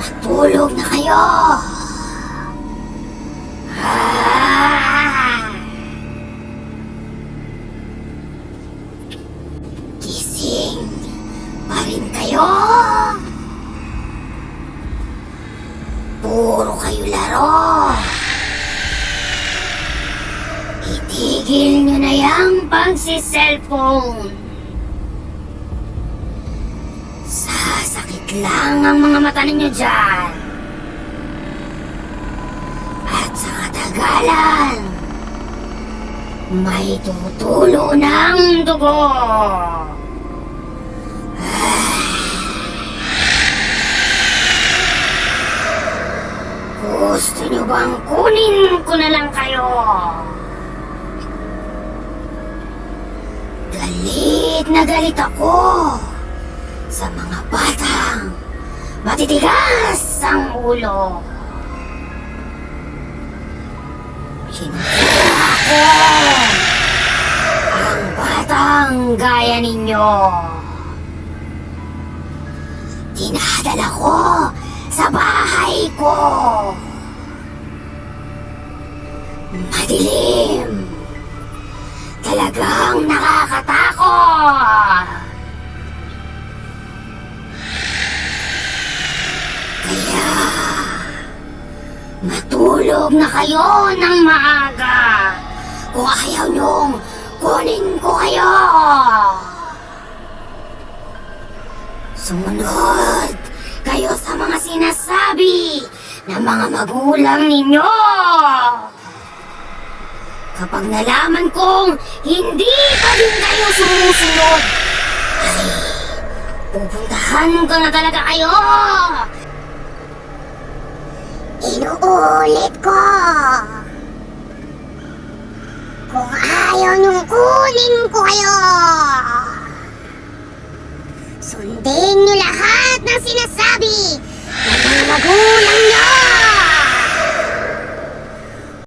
Matulog na kayo! Gising pa rin kayo? Puro kayo laro! Itigil nyo na yung pagsi-cellphone! Sasakit lang ang mga mata ninyo dyan! At sa katagalan, may tutulo ng dugo! Gusto nyo bang kunin ko na lang kayo? Galit na galit ako sa mga batang matitigas ang ulo. Kinukuha ko ang batang gaya ninyo. Dinadala ko sa bahay ko. Madilim. Talagang nakakatakot. Kaya matulog na kayo ng maaga. Kung ayaw niyong kunin ko kayo. Sumunod kayo sa mga sinasabi ng mga magulang ninyo. Kapag nalaman kong hindi pa din kayo sumusunod, ay pupuntahan ko na talaga kayo. Inuulit ko. Kung ayaw niyong kunin ko kayo, sundin niyo lahat ng sinasabi ng mga magulang niyo!